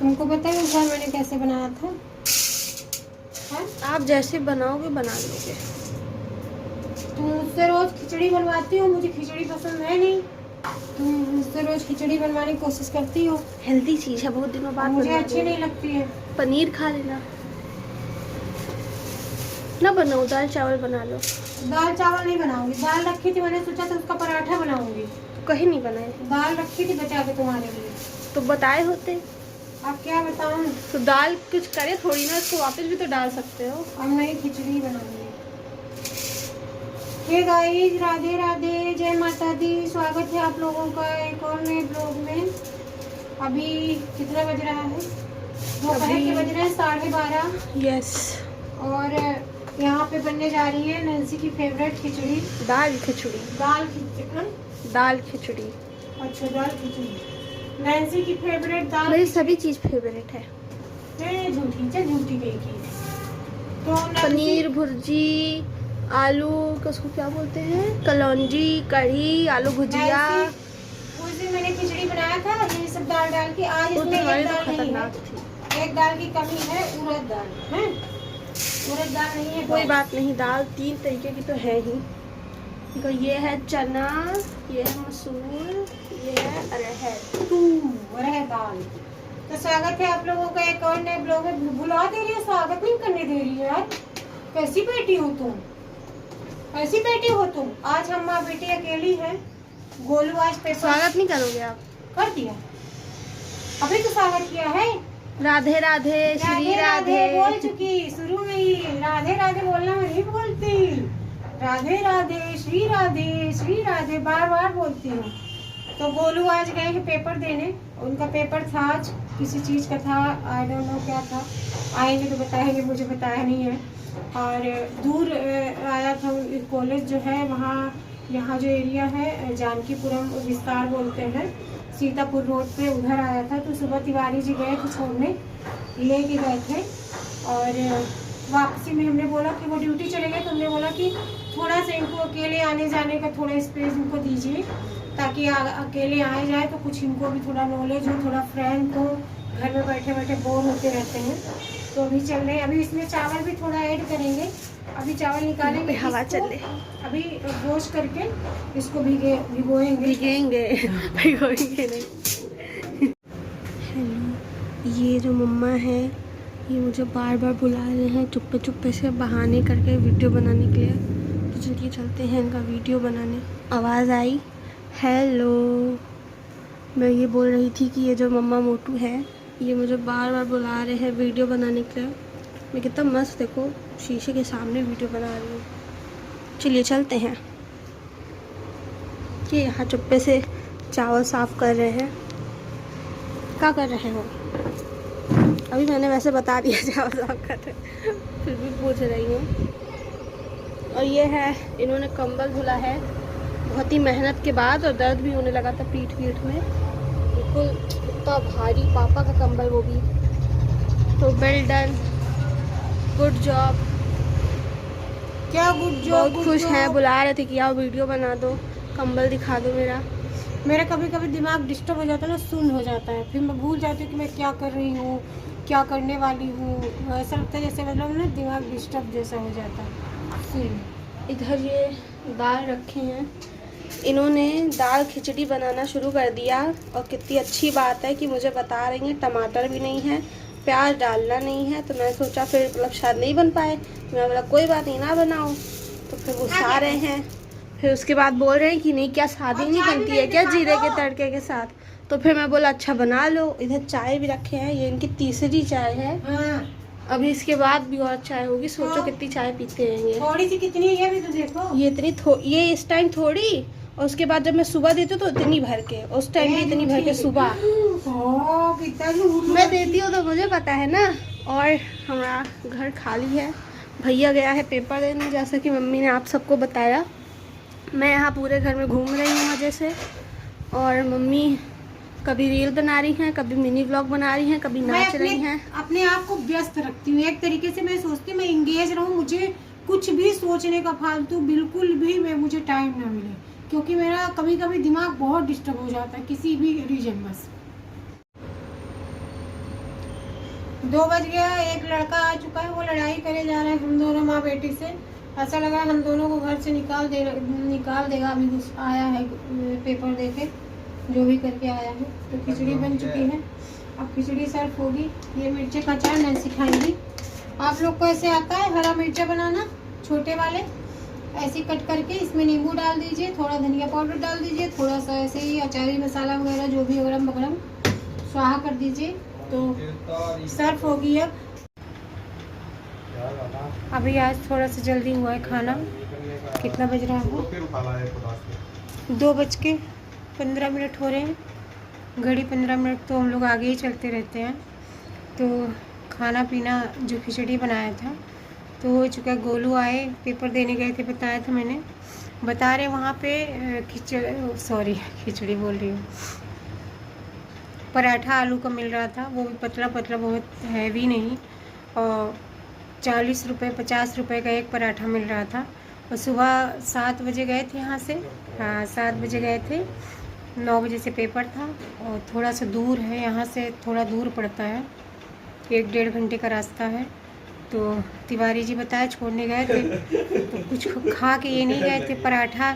तुमको पता है उस बार मैंने कैसे बनाया था? है? आप जैसे बनाओगे बना लोगे। तुम मुझसे रोज खिचड़ी बनवाती हो, मुझे खिचड़ी पसंद है नहीं। तुम मुझसे रोज खिचड़ी बनवाने की कोशिश करती हो, हेल्दी चीज है, बहुत दिनों बाद मुझे बनवा अच्छी रही नहीं हूँ। लगती है। पनीर खा लेना। ना बनाओ, दाल चावल बना लो। दाल चावल नहीं बनाऊंगी, दाल रखी थी, मैंने सोचा था उसका पराठा बनाऊंगी। तो कहीं नहीं बनाए। दाल रखी थी बचा के तुम्हारे लिए। तो बताए होते। अब क्या बताऊं? तो दाल कुछ करे थोड़ी ना, इसको वापस भी तो डाल सकते हो। अब नई खिचड़ी बनाऊंगी। हे गाइस, राधे राधे, जय माता दी। स्वागत है आप लोगों का एक और नए ब्लॉग में। अभी कितना बज रहा है? दोपहर के बज रहे हैं 12:30। यस। और यहाँ पे बनने जा रही है नैन्सी की फेवरेट खिचड़ी। दाल खिचड़ी। दाल खिचड़ी। दाल खिचड़ी। अच्छा, दाल खिचड़ी नैन्सी की फेवरेट दाल। मेरी सभी चीज फेवरेट है। झूठी झूठी गई की। तो पनीर भुर्जी, आलू कसको क्या बोलते हैं, कलौंजी, कढ़ी, आलू भुजिया। उस दिन मैंने खिचड़ी बनाया था ये सब दाल डाल के। आज इसमें एक दाल नहीं है, एक दाल की कमी है, उड़द दाल है। उड़द दाल नहीं है। कोई बात नहीं, दाल 3 तरीके की तो है ही। तो ये है चना, ये है मसूर, ये है अरहर दाल। तो स्वागत है आप लोगों का एक और नए ब्लॉग में। बुला दे रही है, स्वागत नहीं करने दे रही है यार। कैसी बेटी हो तुम, ऐसी बेटी हो तुम। आज हम माँ बेटी अकेली है। गोलू आज पेपर। स्वागत नहीं करोगे आप? कर दिया, अभी तो स्वागत किया है। राधे राधे, श्री राधे। बोल चुकी शुरू में ही। राधे राधे बोलना मैं नहीं बोलती। राधे राधे, श्री राधे बार बार बोलती हूँ। तो गोलू आज गए हैं पेपर देने। उनका पेपर था आज, किसी चीज़ का था, आई डोंट नो क्या था। आएंगे तो बताएंगे, मुझे बताया नहीं है। और दूर आया था कॉलेज जो है वहाँ, यहाँ जो एरिया है जानकीपुरम विस्तार बोलते हैं, सीतापुर रोड पे, उधर आया था। तो सुबह तिवारी जी गए थे छोड़ने, लेके गए थे। और वापसी में हमने बोला कि वो ड्यूटी चले गए, तो हमने बोला कि थोड़ा सा इनको अकेले आने जाने का थोड़ा स्पेस इनको दीजिए, ताकि अकेले आए जाए तो कुछ इनको भी थोड़ा नॉलेज हो, थोड़ा फ्रेंड हो। घर में बैठे बैठे बोर होते रहते हैं। तो अभी चल रहे हैं। अभी इसमें चावल भी थोड़ा ऐड करेंगे। अभी चावल निकालेंगे, हवा चले, अभी वॉश करके इसको भिगोएंगे भिगोएंगे नहीं। हेलो, ये जो मम्मा है ये मुझे बार बार बुला रहे हैं चुप्पे चुप्पे से, बहाने करके वीडियो बनाने के लिए। तो चलिए चलते हैं इनका वीडियो बनाने। आवाज़ आई? हेलो, मैं ये बोल रही थी कि ये जो मम्मा मोटू है ये मुझे बार बार बुला रहे हैं वीडियो बनाने के लिए। मैं कितना मस्त, देखो शीशे के सामने वीडियो बना रही हूँ। चलिए चलते हैं। ये यहाँ चुप्पे से चावल साफ़ कर रहे हैं। क्या कर रहे हो? अभी मैंने वैसे बता दिया चावल साफ़ कर रहे, फिर भी पूछ रही हूँ। और ये है, इन्होंने कंबल धुला है बहुत ही मेहनत के बाद, और दर्द भी होने लगा था पीठ में। बिल्कुल इतना भारी पापा का कंबल, वो भी। तो वेल डन, गुड जॉब। क्या गुड जॉब? बहुत खुश हैं, बुला रहे थे कि आओ वीडियो बना दो, कंबल दिखा दो मेरा। कभी कभी दिमाग डिस्टर्ब हो जाता है ना, सुन हो जाता है, फिर मैं भूल जाती हूँ कि मैं क्या कर रही हूँ, क्या करने वाली हूँ। ऐसा लगता है जैसे मतलब ना दिमाग डिस्टर्ब जैसा हो जाता है। इधर ये दाल रखे हैं, इन्होंने दाल खिचड़ी बनाना शुरू कर दिया। और कितनी अच्छी बात है कि मुझे बता रही हैं टमाटर भी नहीं है, प्याज डालना नहीं है। तो मैं सोचा फिर मतलब शायद नहीं बन पाए, मैं बोला कोई बात नहीं, ना बनाओ। तो फिर गुस्सा रहे हैं, फिर उसके बाद बोल रहे हैं कि नहीं क्या शादी नहीं बनती है क्या जीरे के तड़के के साथ। तो फिर मैं बोला अच्छा बना लो। इधर चाय भी रखे हैं, ये इनकी तीसरी चाय है। अभी इसके बाद भी और चाय होगी, सोचो कितनी चाय पीते हैं ये। थोड़ी सी कितनी है भी तो देखो। ये इतनी ये इस टाइम थोड़ी, और उसके बाद जब मैं सुबह देती हूँ तो इतनी भर के, उस टाइम भी इतनी भर के सुबह मैं देती हूँ। तो मुझे पता है ना। और हमारा घर खाली है, भैया गया है पेपर देने, जैसा कि मम्मी ने आप सबको बताया। मैं यहाँ पूरे घर में घूम रही हूँ मज़े से। और मम्मी कभी रील बना रही हैं, कभी मिनी व्लॉग बना रही हैं, कभी नाच रही हैं। अपने आप को व्यस्त रखती हूँ एक तरीके से। मैं सोचती हूँ मैं इंगेज रहूँ, मुझे कुछ भी सोचने का फालतू बिल्कुल भी मुझे टाइम ना मिले, क्योंकि मेरा कभी कभी दिमाग बहुत डिस्टर्ब हो जाता है किसी भी रीजन बस। 2 बज गया, एक लड़का आ चुका है, वो लड़ाई करे जा रहा है हम दोनों माँ बेटी से। ऐसा लगा हम दोनों को घर से निकाल देगा। अभी कुछ आया है पेपर देके, जो भी करके आया है। तो खिचड़ी बन चुकी है, अब खिचड़ी सर्व होगी। ये मिर्चे का अचार नैन्सी खाएंगी। आप लोग को ऐसे आता है हरा मिर्चा बनाना, छोटे वाले ऐसे कट करके इसमें नींबू डाल दीजिए, थोड़ा धनिया पाउडर डाल दीजिए, थोड़ा सा ऐसे ही अचारी मसाला वगैरह जो भी अगड़म बगड़म स्वाहा कर दीजिए। तो सर्व होगी। अब अभी आज थोड़ा सा जल्दी हुआ है खाना। कितना बज रहा है? 2:15 हो रहे हैं। घड़ी 15 मिनट तो हम लोग आगे ही चलते रहते हैं। तो खाना पीना जो खिचड़ी बनाया था तो हो चुका। गोलू आए, पेपर देने गए थे, बताया था मैंने। बता रहे वहाँ पे खिचड़ी बोल रही हूँ, पराठा आलू का मिल रहा था, वो भी पतला पतला, बहुत हैवी नहीं, और 40 रुपये 50 रुपये का एक पराठा मिल रहा था। और सुबह 7 बजे गए थे यहाँ से, हाँ 7 बजे गए थे, 9 बजे से पेपर था। और थोड़ा सा दूर है, यहाँ से थोड़ा दूर पड़ता है, 1-1.5 घंटे का रास्ता है। तो तिवारी जी बताया छोड़ने गए थे, तो कुछ खा के ये नहीं गए थे। पराठा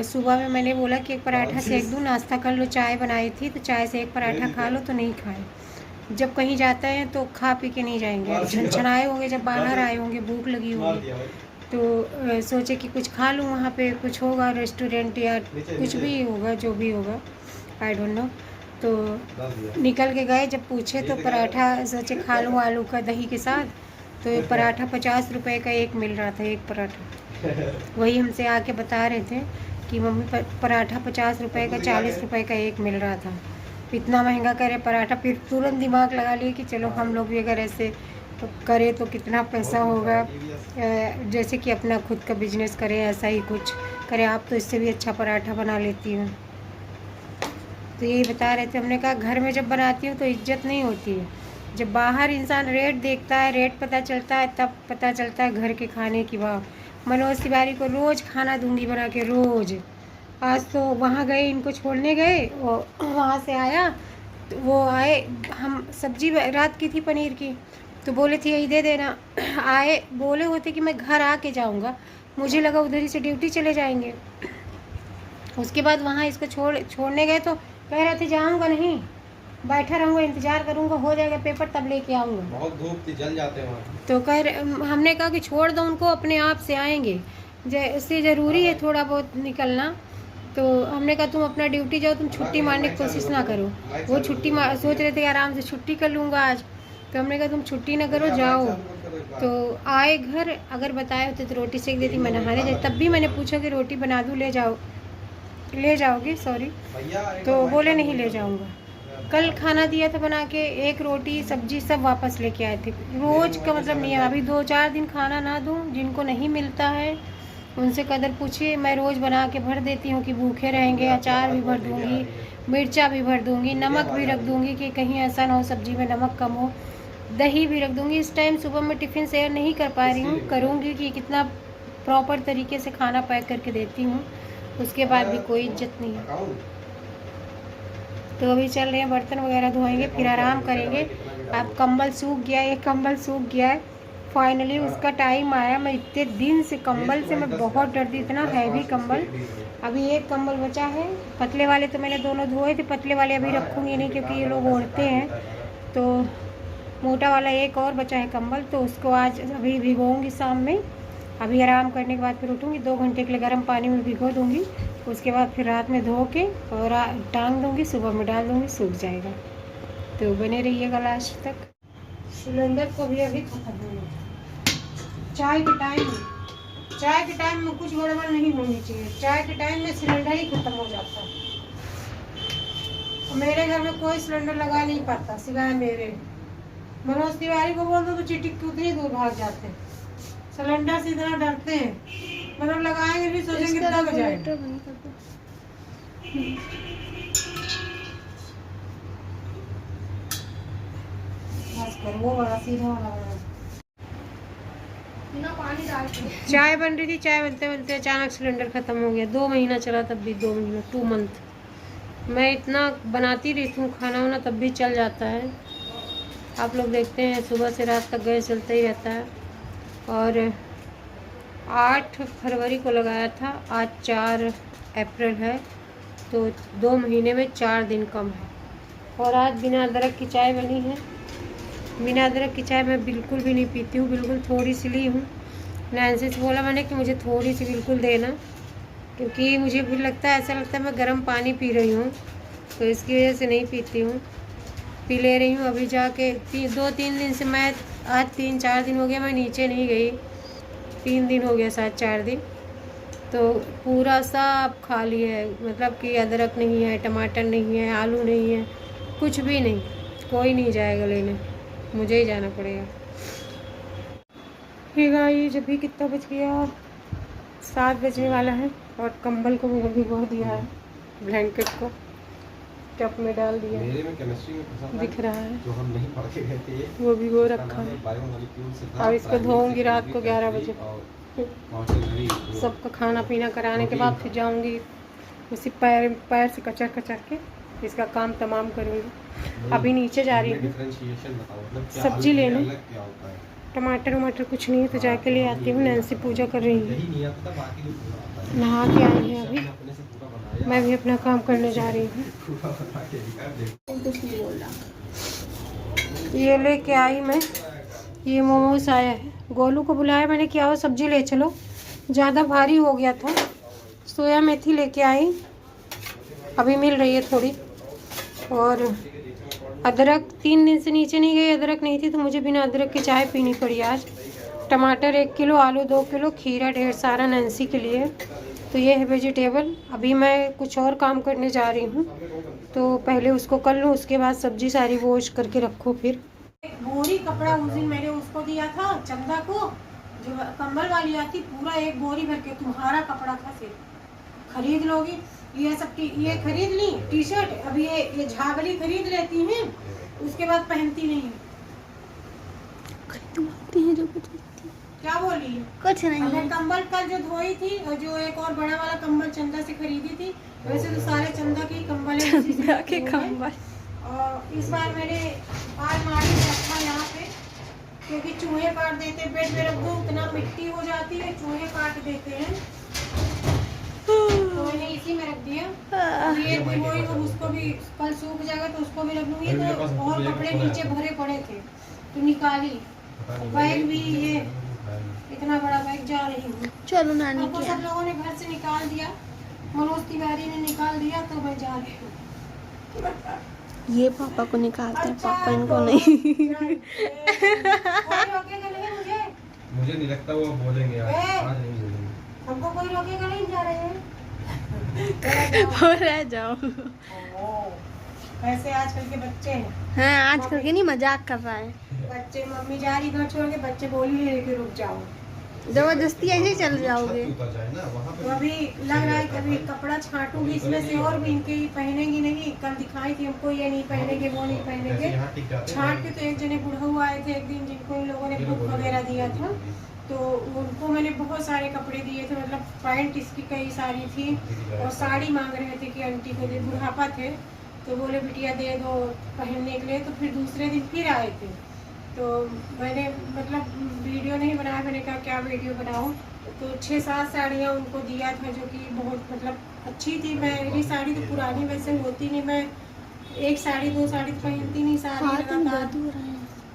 सुबह में मैंने बोला कि एक पराठा सेक दूँ, नाश्ता कर लो, चाय बनाई थी तो चाय से एक पराठा खा लो, तो नहीं खाए। जब कहीं जाते हैं तो खा पी के नहीं जाएंगे, छनछनाए होंगे, जब बाहर आए होंगे भूख लगी होगी, तो सोचे कि कुछ खा लूँ, वहाँ पे कुछ होगा रेस्टोरेंट या कुछ भी होगा, जो भी होगा आई डोंट नो। तो निकल के गए, जब पूछे तो पराठा सोचे खा लूँ आलू का दही के साथ। तो ये पराठा 50 रुपये का एक मिल रहा था, एक पराठा। वही हमसे आके बता रहे थे कि मम्मी पराठा 50 रुपये का 40 रुपये का एक मिल रहा था, इतना महंगा करे पराठा। फिर तुरंत दिमाग लगा लिए कि चलो हम लोग भी अगर ऐसे तो करें तो कितना पैसा होगा, जैसे कि अपना खुद का बिजनेस करें, ऐसा ही कुछ करें। आप तो इससे भी अच्छा पराठा बना लेती हूँ। तो यही बता रहे थे। हमने कहा घर में जब बनाती हूँ तो इज्जत नहीं होती है, जब बाहर इंसान रेट देखता है, रेट पता चलता है, तब पता चलता है घर के खाने की वाह। मनोज तिवारी को रोज़ खाना दूंगी बना के, रोज़। आज तो वहाँ गए, इनको छोड़ने गए, और वहाँ से आया तो वो आए, हम सब्जी रात की थी पनीर की, तो बोले थे यही दे देना। आए, बोले होते कि मैं घर आके जाऊँगा, मुझे लगा उधर ही से ड्यूटी चले जाएंगे। उसके बाद वहाँ इसको छोड़ने गए तो कह रहे थे जाऊँगा नहीं, बैठा रहूँगा, इंतज़ार करूँगा, हो जाएगा पेपर तब लेके आऊँगा। बहुत धूप थी, जल जाते हैं वहाँ। तो हमने कहा कि छोड़ दो उनको, अपने आप से आएंगे, इससे ज़रूरी है थोड़ा बहुत निकलना। तो हमने कहा तुम अपना ड्यूटी जाओ, तुम छुट्टी मारने की कोशिश ना करो। वो सोच रहे थे आराम से छुट्टी कर लूँगा आज, तो हमने कहा तुम छुट्टी ना करो, जाओ। तो आए घर, अगर बताए होते तो रोटी सेक देती, मैं नहाने जाती। तब भी मैंने पूछा कि रोटी बना दूँ, ले जाओगे, सॉरी, तो बोले नहीं ले जाऊँगा। कल खाना दिया था बना के, एक रोटी सब्जी सब वापस लेके आए थे। रोज़ का मतलब नहीं है, अभी 2-4 दिन खाना ना दूँ, जिनको नहीं मिलता है उनसे कदर पूछिए। मैं रोज़ बना के भर देती हूँ कि भूखे रहेंगे। अचार भी भर दूँगी, मिर्चा भी भर दूँगी, नमक भी रख दूँगी कि कहीं ऐसा ना हो सब्जी में नमक कम हो, दही भी रख दूँगी। इस टाइम सुबह में टिफ़िन शेयर नहीं कर पा रही हूँ, करूँगी कि कितना प्रॉपर तरीके से खाना पैक करके देती हूँ, उसके बाद भी कोई इज्जत नहीं है। तो अभी चल रहे हैं, बर्तन वगैरह धोएंगे, फिर आराम करेंगे। अब कंबल सूख गया, एक कंबल सूख गया है, फाइनली उसका टाइम आया। मैं इतने दिन से कंबल से मैं बहुत डरती, इतना हैवी कंबल। अभी एक कंबल बचा है, पतले वाले तो मैंने दोनों धोए थे, पतले वाले अभी रखूँगी नहीं क्योंकि ये लोग ओढ़ते हैं। तो मोटा वाला एक और बचा है कंबल, तो उसको आज अभी भिगोऊँगी शाम में। अभी आराम करने के बाद फिर उठूँगी, 2 घंटे के लिए गर्म पानी में भिगो दूँगी, उसके बाद फिर रात में धो के और टांग दूँगी, सुबह में डाल दूँगी, सूख जाएगा। तो बने रहिएगा लास्ट तक। सिलेंडर को भी अभी खत्म हो गया। चाय के टाइम में कुछ गड़बड़ नहीं होनी चाहिए, चाय के टाइम में सिलेंडर ही खत्म हो जाता है। मेरे घर में कोई सिलेंडर लगा नहीं पाता सिवाय मेरे। मनोज तिवारी को बोल दो तो चिटिक के उतनी दूर भाग जाते हैं, सिलेंडर से इतना डरते हैं, मतलब लगाएंगे भी सोचेंगे दब जाएगा। वो वाला सीधा वाला चाय बन रही थी, चाय बनते बनते अचानक सिलेंडर खत्म हो गया। 2 महीना चला, तब भी 2 महीना 2 मंथ। मैं इतना बनाती रहती हूँ खाना वाना, तब भी चल जाता है। आप लोग देखते हैं सुबह से रात तक गैस चलता ही रहता है। और 8 फरवरी को लगाया था, आज 4 अप्रैल है, तो 2 महीने में 4 दिन कम है। और आज बिना अदरक की चाय बनी है। बिना अदरक की चाय मैं बिल्कुल भी नहीं पीती हूँ, बिल्कुल थोड़ी सी ली हूँ। नैन्सी से बोला मैंने कि मुझे थोड़ी सी बिल्कुल देना, क्योंकि मुझे भी लगता है, ऐसा लगता है मैं गर्म पानी पी रही हूँ, तो इसकी वजह से नहीं पीती हूँ। पी ले रही हूँ अभी जाके। 2-3 दिन से मैं, आज 3-4 दिन हो गया मैं नीचे नहीं गई, 3 दिन हो गया शायद, 4 दिन। तो पूरा सब खाली है, मतलब कि अदरक नहीं है, टमाटर नहीं है, आलू नहीं है, कुछ भी नहीं। कोई नहीं जाएगा लेने, मुझे ही जाना पड़ेगा। ये गाइस अभी कितना बज गया, 7 बजने वाला है। और कंबल को मैंने भिगो दिया है, ब्लैंकेट को टप में डाल दिया है। मेरे में केमिस्ट्री में पसंद दिख रहा है, जो हम नहीं पढ़ के गए थे, वो भिगो रखा है। अब इसको धोऊंगी रात को 11 बजे। सबका खाना पीना कराने के बाद फिर जाऊंगी उसी पैर से कचर कचर के इसका काम तमाम करूंगी। अभी नीचे जा रही हूँ सब्जी लेने, टमाटर वमाटर कुछ नहीं है तो जाके ले आती हूँ। नैन्सी पूजा कर रही है, नहा के आई है अभी, मैं भी अपना काम करने जा रही हूँ। कुछ नहीं बोल रहा। ये लेके आई मैं, ये मोमोज आया है। गोलू को बुलाया मैंने, क्या हो सब्जी ले चलो, ज़्यादा भारी हो गया था। सोया मेथी लेके आई, अभी मिल रही है थोड़ी। और अदरक, 3 दिन से नीचे नहीं गई, अदरक नहीं थी तो मुझे बिना अदरक की चाय पीनी पड़ी आज। टमाटर 1 किलो, आलू 2 किलो, खीरा ढेर सारा नैन्सी के लिए। तो ये है वेजिटेबल। अभी मैं कुछ और काम करने जा रही हूँ, तो पहले उसको कर लूँ, उसके बाद सब्जी सारी वॉश करके रखो। फिर एक बोरी कपड़ा उस दिन मैंने उसको दिया था, चंदा को, जो कंबल वाली आती, पूरा 1 बोरी भर के तुम्हारा कपड़ा था, सिर्फ खरीद लोगी। ये सब ये खरीद ली टी शर्ट, अब ये झागली खरीद लेती हैं, उसके बाद पहनती नहीं है। खरीदती हैं जो कुछ क्या बोली है? कुछ नहीं। अगर कंबल कल जो धोई थी और जो एक और बड़ा वाला कंबल चंदा से खरीदी थी, वैसे तो सारे चंदा के कंबल हैं, उसी से के कंबल। और इस बार मैंने अलमारी में रखा यहाँ पे, क्योंकि चूहे काट देते, बेड में रख दो इतना मिट्टी हो जाती है, चूहे काट देते हैं, तो मैंने इसी में रख दिया। अब ये भिगोई और उसको भी कल सूख जाएगा तो उसको भी रख लूंगी। तो और कपड़े नीचे भरे पड़े थे तो निकाली। बैग भी ये इतना बड़ा बैग जा रही हूँ। चलो नानी आपको सब लोगों ने घर से निकाल दिया, मनोज तिवारी ने निकाल दिया, तो मैं जा रही हूँ। ये पापा को निकालते हैं, पापा इनको नहीं। कोई रोकेगा नहीं मुझे, मुझे नहीं लगता वो बोलेंगे आज नहीं बोलेंगे। हमको कोई रोकेगा नहीं, जा रहे हैं। हो रह जाओ। ऐसे आजकल के बच्चे हैं। हाँ आजकल के नहीं, मजाक कर रहा है। बच्चे मम्मी जा रही घर छोड़ के, बच्चे बोली लेके रुक जाओ, जबरदस्ती ऐसे ही चल जाओगे। तो अभी लग रहा है कभी कपड़ा छांटूंगी इसमें से, और भी इनके पहनेंगी नहीं। कल दिखाई थी हमको, ये नहीं पहनेंगे वो नहीं पहनेंगे। छांट के तो एक जने बूढ़ा हुआ आए थे एक दिन, जिनको इन लोगों ने बुक वगैरह दिया था, तो उनको मैंने बहुत सारे कपड़े दिए थे, मतलब पैंट इसकी कई सारी थी, और साड़ी मांग रहे थे कि आंटी को दे, बुढ़ापा थे, तो बोले बिटिया दे दो पहनने के लिए। तो फिर दूसरे दिन फिर आए थे, तो मैंने मतलब वीडियो नहीं बनाया, मैंने कहा क्या वीडियो बनाऊं, तो 6-7 साड़ियाँ उनको दिया था, जो कि बहुत मतलब अच्छी थी। मेरी साड़ी तो पुरानी वैसे होती नहीं, मैं 1 साड़ी 2 साड़ी तो पहनती नहीं, साड़ी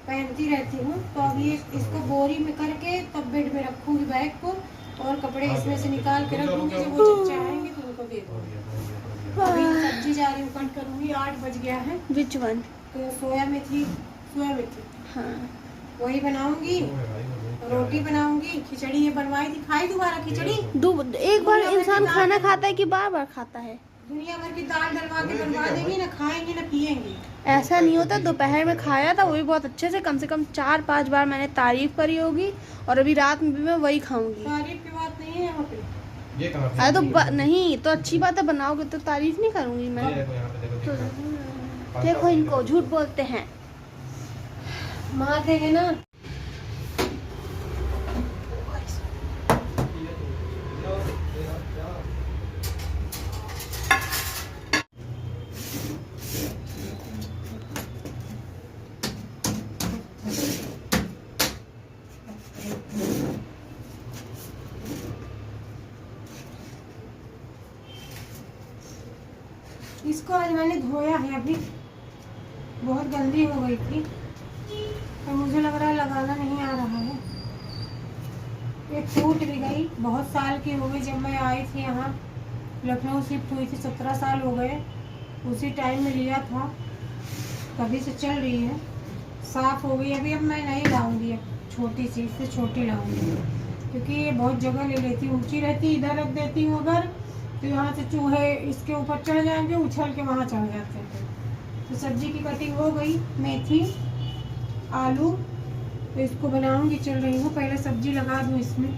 पहनती रहती हूँ। तो अभी इसको बोरी में करके तब बेड में रखूँगी बैग को, और कपड़े इसमें से निकाल के रख दूँगी, जब वो चच्चे आएंगे तो उनको दे दूँगी। अभी सब्जी जा रही हूँ, कट करूँगी, 8 बज गया है। Which one? तो सोया मेथी हाँ वही बनाऊंगी, रोटी बनाऊंगी, खिचड़ी ये बनवाई थी, खाई दोबारा खिचड़ी। एक बार इंसान खाना खाता है कि बार बार खाता है? दुनिया भर की दाल डलवा के बनवा देंगी, ना खाएंगे ना पिएंगे। ऐसा नहीं होता। दोपहर में खाया था, वो भी बहुत अच्छे से, कम से कम 4-5 बार मैंने तारीफ करी होगी, और अभी रात में भी मैं वही खाऊंगी। तारीफ की बात नहीं है यहाँ पे। ये कहाँ पे? अरे तो नहीं तो अच्छी बात है, बनाओगे तो तारीफ नहीं करूंगी मैं। देखो यहाँ पे देखो, तो देखो इनको झूठ बोलते हैं। मार देंगे ना। इसको आज मैंने धोया है, अभी बहुत गंदी हो गई थी और मुझे लग रहा है लगाना नहीं आ रहा है। ये टूट भी गई, बहुत साल की हो गई। जब मैं आई थी यहाँ लखनऊ शिफ्ट हुई थी, 17 साल हो गए, उसी टाइम में लिया था, तभी से चल रही है, साफ़ हो गई। अभी अब मैं नहीं लाऊंगी, अब छोटी सी, इससे छोटी लाऊंगी, क्योंकि ये बहुत जगह ले लेती, ऊंची रहती, इधर रख देती हूँ अगर तो यहाँ से चूहे इसके ऊपर चढ़ जाएंगे, उछल के वहाँ चढ़ जाते हैं। तो सब्जी की कटिंग हो गई, मेथी, आलू, तो इसको बनाऊंगी, चल रही हूँ। पहले सब्जी लगा दूँ इसमें।